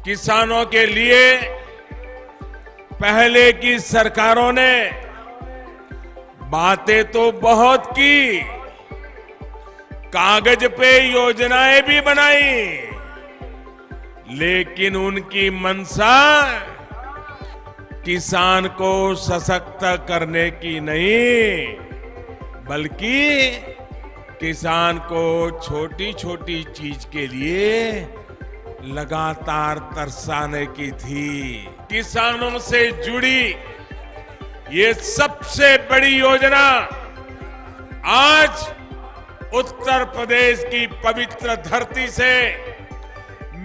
किसानों के लिए पहले की सरकारों ने बातें तो बहुत की, कागज पे योजनाएं भी बनाई, लेकिन उनकी मंशा किसान को सशक्त करने की नहीं, बल्कि किसान को छोटी छोटी चीज के लिए लगातार तरसाने की थी। किसानों से जुड़ी ये सबसे बड़ी योजना आज उत्तर प्रदेश की पवित्र धरती से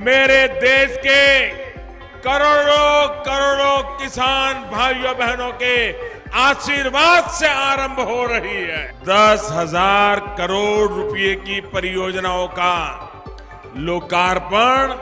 मेरे देश के करोड़ों करोड़ों किसान भाइयों बहनों के आशीर्वाद से आरंभ हो रही है। 10,000 करोड़ रुपए की परियोजनाओं का लोकार्पण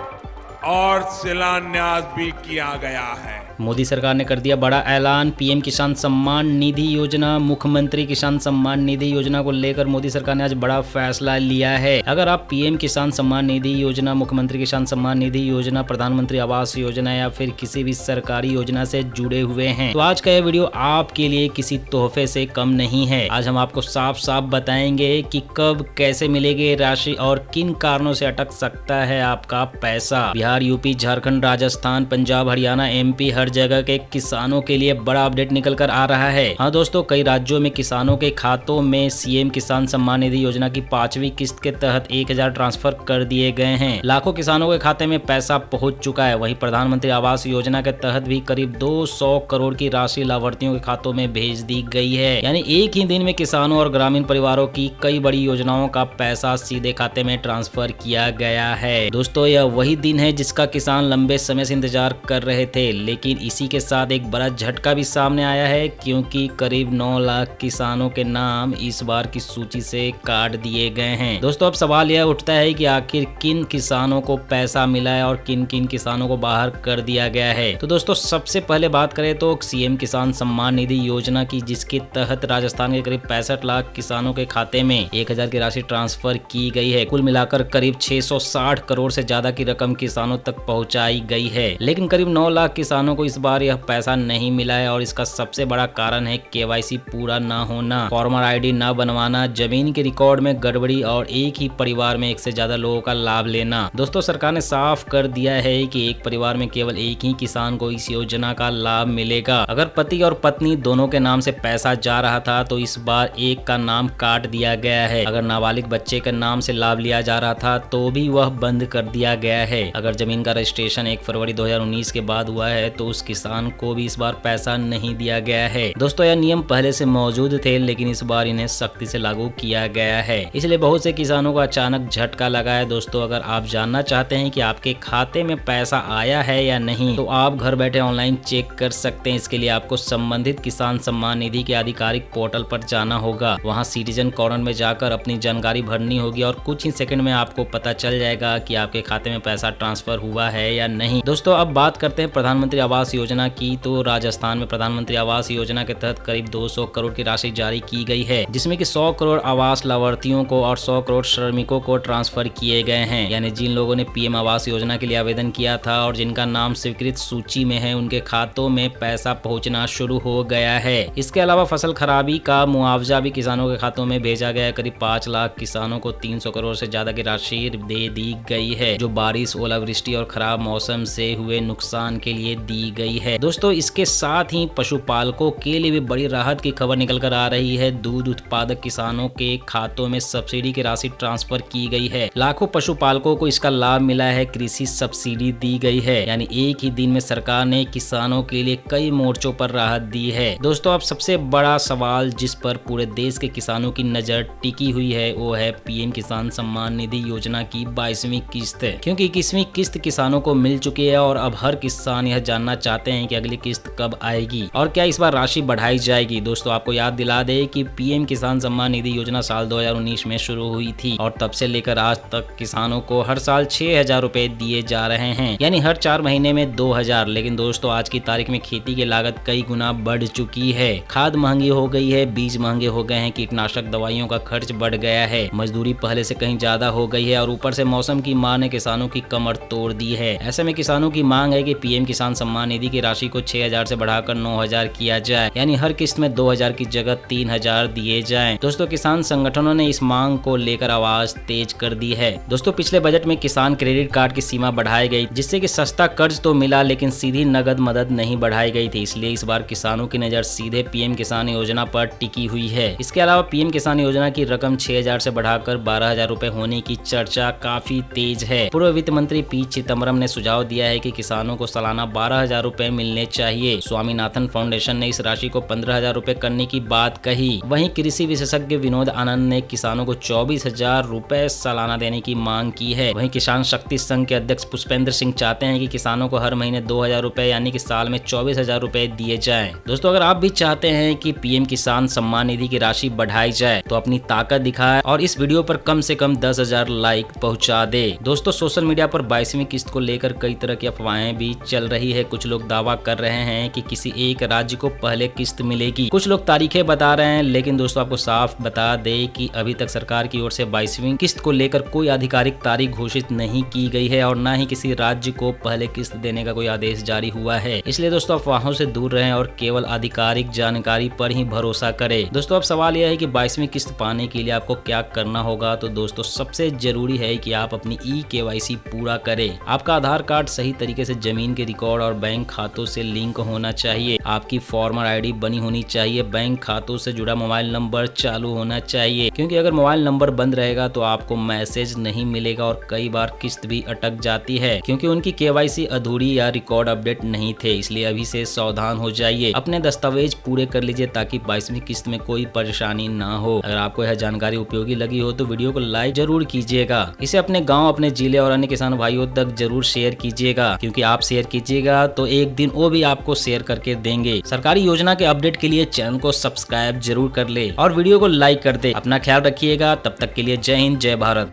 और शिलान्यास भी किया गया है। मोदी सरकार ने कर दिया बड़ा ऐलान, पीएम किसान सम्मान निधि योजना, मुख्यमंत्री किसान सम्मान निधि योजना को लेकर मोदी सरकार ने आज बड़ा फैसला लिया है। अगर आप पीएम किसान सम्मान निधि योजना, मुख्यमंत्री किसान सम्मान निधि योजना, प्रधानमंत्री आवास योजना या फिर किसी भी सरकारी योजना से जुड़े हुए हैं तो आज का यह वीडियो आपके लिए किसी तोहफे से कम नहीं है। आज हम आपको साफ साफ बताएंगे कि कब कैसे मिलेगी राशि और किन कारणों से अटक सकता है आपका पैसा। बिहार, यूपी, झारखंड, राजस्थान, पंजाब, हरियाणा, एमपी, हर जगह के किसानों के लिए बड़ा अपडेट निकल कर आ रहा है। हाँ दोस्तों, कई राज्यों में किसानों के खातों में सीएम किसान सम्मान निधि योजना की 5वीं किस्त के तहत 1,000 ट्रांसफर कर दिए गए हैं। लाखों किसानों के खाते में पैसा पहुंच चुका है। वहीं प्रधानमंत्री आवास योजना के तहत भी करीब 200 करोड़ की राशि लाभार्थियों के खातों में भेज दी गई है। यानी एक ही दिन में किसानों और ग्रामीण परिवारों की कई बड़ी योजनाओं का पैसा सीधे खाते में ट्रांसफर किया गया है। दोस्तों, यह वही दिन है जिसका किसान लंबे समय से इंतजार कर रहे थे, लेकिन इसी के साथ एक बड़ा झटका भी सामने आया है, क्योंकि करीब 9 लाख किसानों के नाम इस बार की सूची से काट दिए गए हैं। दोस्तों, अब सवाल यह उठता है कि आखिर किन किसानों को पैसा मिला है और किन किन किसानों को बाहर कर दिया गया है। तो दोस्तों, सबसे पहले बात करें तो सीएम किसान सम्मान निधि योजना की, जिसके तहत राजस्थान के करीब 65 लाख किसानों के खाते में 1,000 की राशि ट्रांसफर की गई है। कुल मिलाकर करीब 660 करोड़ से ज्यादा की रकम किसानों तक पहुंचाई गई है। लेकिन करीब 9 लाख किसानों को इस बार यह पैसा नहीं मिला है और इसका सबसे बड़ा कारण है केवाईसी पूरा ना होना, फार्मर आईडी ना बनवाना, जमीन के रिकॉर्ड में गड़बड़ी और एक ही परिवार में एक से ज्यादा लोगों का लाभ लेना। दोस्तों, सरकार ने साफ कर दिया है कि एक परिवार में केवल एक ही किसान को इस योजना का लाभ मिलेगा। अगर पति और पत्नी दोनों के नाम से पैसा जा रहा था तो इस बार एक का नाम काट दिया गया है। अगर नाबालिग बच्चे के नाम से लाभ लिया जा रहा था तो भी वह बंद कर दिया गया है। अगर जमीन का रजिस्ट्रेशन 1 फरवरी 2019 के बाद हुआ है तो उस किसान को भी इस बार पैसा नहीं दिया गया है। दोस्तों, यह नियम पहले से मौजूद थे, लेकिन इस बार इन्हें सख्ती से लागू किया गया है, इसलिए बहुत से किसानों को अचानक झटका लगा है। दोस्तों, अगर आप जानना चाहते हैं कि आपके खाते में पैसा आया है या नहीं तो आप घर बैठे ऑनलाइन चेक कर सकते हैं। इसके लिए आपको संबंधित किसान सम्मान निधि के आधिकारिक पोर्टल पर जाना होगा। वहां सिटीजन कॉर्नर में जाकर अपनी जानकारी भरनी होगी और कुछ ही सेकंड में आपको पता चल जाएगा कि आपके खाते में पैसा ट्रांसफर हुआ है या नहीं। दोस्तों, अब बात करते हैं प्रधानमंत्री आवास योजना की। तो राजस्थान में प्रधानमंत्री आवास योजना के तहत करीब 200 करोड़ की राशि जारी की गई है, जिसमें कि 100 करोड़ आवास लाभार्थियों को और 100 करोड़ श्रमिकों को ट्रांसफर किए गए हैं। यानी जिन लोगों ने पीएम आवास योजना के लिए आवेदन किया था और जिनका नाम स्वीकृत सूची में है, उनके खातों में पैसा पहुंचना शुरू हो गया है। इसके अलावा फसल खराबी का मुआवजा भी किसानों के खातों में भेजा गया है। करीब 5 लाख किसानों को 300 करोड़ से ज्यादा की राशि दे दी गई है, जो बारिश, ओलावृष्टि और खराब मौसम से हुए नुकसान के लिए दी गई है। दोस्तों, इसके साथ ही पशुपालकों के लिए भी बड़ी राहत की खबर निकल कर आ रही है। दूध उत्पादक किसानों के खातों में सब्सिडी की राशि ट्रांसफर की गई है। लाखों पशुपालकों को इसका लाभ मिला है। कृषि सब्सिडी दी गई है, यानी एक ही दिन में सरकार ने किसानों के लिए कई मोर्चों पर राहत दी है। दोस्तों, अब सबसे बड़ा सवाल जिस पर पूरे देश के किसानों की नजर टिकी हुई है वो है पीएम किसान सम्मान निधि योजना की 22वीं किस्त, क्योंकि 21वीं किस्त किसानों को मिल चुकी है और अब हर किसान यह जानना चाहते हैं कि अगली किस्त कब आएगी और क्या इस बार राशि बढ़ाई जाएगी। दोस्तों आपको याद दिला दे कि पीएम किसान सम्मान निधि योजना साल 2019 में शुरू हुई थी और तब से लेकर आज तक किसानों को हर साल 6,000 रुपए दिए जा रहे हैं, यानी हर 4 महीने में 2,000। लेकिन दोस्तों आज की तारीख में खेती की लागत कई गुना बढ़ चुकी है। खाद महंगी हो गई है, बीज महंगे हो गए हैं, कीटनाशक दवाइयों का खर्च बढ़ गया है, मजदूरी पहले से कहीं ज्यादा हो गई है और ऊपर से मौसम की मार ने किसानों की कमर तोड़ दी है। ऐसे में किसानों की मांग है कि पीएम किसान सम्मान निधि की राशि को 6,000 से बढ़ाकर 9,000 किया जाए, यानी हर किस्त में 2,000 की जगह 3,000 दिए जाएं। दोस्तों किसान संगठनों ने इस मांग को लेकर आवाज तेज कर दी है। दोस्तों पिछले बजट में किसान क्रेडिट कार्ड की सीमा बढ़ाई गई, जिससे कि सस्ता कर्ज तो मिला लेकिन सीधी नगद मदद नहीं बढ़ाई गई थी। इसलिए इस बार किसानों की नजर सीधे पीएम किसान योजना पर टिकी हुई है। इसके अलावा पीएम किसान योजना की रकम 6,000 से बढ़ाकर 12,000 रुपए होने की चर्चा काफी तेज है। पूर्व वित्त मंत्री पी चिदम्बरम ने सुझाव दिया है कि किसानों को सालाना 12,000 रुपए मिलने चाहिए। स्वामीनाथन फाउंडेशन ने इस राशि को 15,000 रुपए करने की बात कही। वहीं कृषि विशेषज्ञ विनोद आनंद ने किसानों को 24,000 रुपए सालाना देने की मांग की है। वहीं किसान शक्ति संघ के अध्यक्ष पुष्पेंद्र सिंह चाहते हैं कि किसानों को हर महीने 2,000 रुपए यानी कि साल में 24,000 रुपए दिए जाएं। दोस्तों अगर आप भी चाहते हैं कि पीएम किसान सम्मान निधि की राशि बढ़ाई जाए तो अपनी ताकत दिखाए और इस वीडियो पर कम से कम 10,000 लाइक पहुंचा दे। दोस्तों सोशल मीडिया पर 22वीं किस्त को लेकर कई तरह की अफवाहें भी चल रही है। कुछ लोग दावा कर रहे हैं कि किसी एक राज्य को पहले किस्त मिलेगी, कुछ लोग तारीखें बता रहे हैं, लेकिन दोस्तों आपको साफ बता दे कि अभी तक सरकार की ओर से 22वीं किस्त को लेकर कोई आधिकारिक तारीख घोषित नहीं की गई है और न ही किसी राज्य को पहले किस्त देने का कोई आदेश जारी हुआ है। इसलिए दोस्तों अफवाहों से दूर रहें और केवल आधिकारिक जानकारी पर ही भरोसा करें। दोस्तों अब सवाल यह है कि 22वीं किस्त पाने के लिए आपको क्या करना होगा। तो दोस्तों सबसे जरूरी है कि आप अपनी KYC पूरा करें। आपका आधार कार्ड सही तरीके से जमीन के रिकॉर्ड और बैंक खातों से लिंक होना चाहिए। आपकी फॉर्मर ID बनी होनी चाहिए। बैंक खातों से जुड़ा मोबाइल नंबर चालू होना चाहिए, क्योंकि अगर मोबाइल नंबर बंद रहेगा तो आपको मैसेज नहीं मिलेगा और कई बार किस्त भी अटक जाती है क्योंकि उनकी KYC अधूरी या रिकॉर्ड अपडेट नहीं थे। इसलिए अभी से सावधान हो जाइए, अपने दस्तावेज पूरे कर लीजिए ताकि 22वीं किस्त में कोई परेशानी ना हो। अगर आपको यह जानकारी उपयोगी लगी हो तो वीडियो को लाइक जरूर कीजिएगा। इसे अपने गांव, अपने जिले और अन्य किसान भाइयों तक जरूर शेयर कीजिएगा, क्योंकि आप शेयर कीजिएगा तो एक दिन वो भी आपको शेयर करके देंगे। सरकारी योजना के अपडेट के लिए चैनल को सब्सक्राइब जरूर कर ले और वीडियो को लाइक कर दे। अपना ख्याल रखिएगा, तब तक के लिए जय हिंद, जय भारत।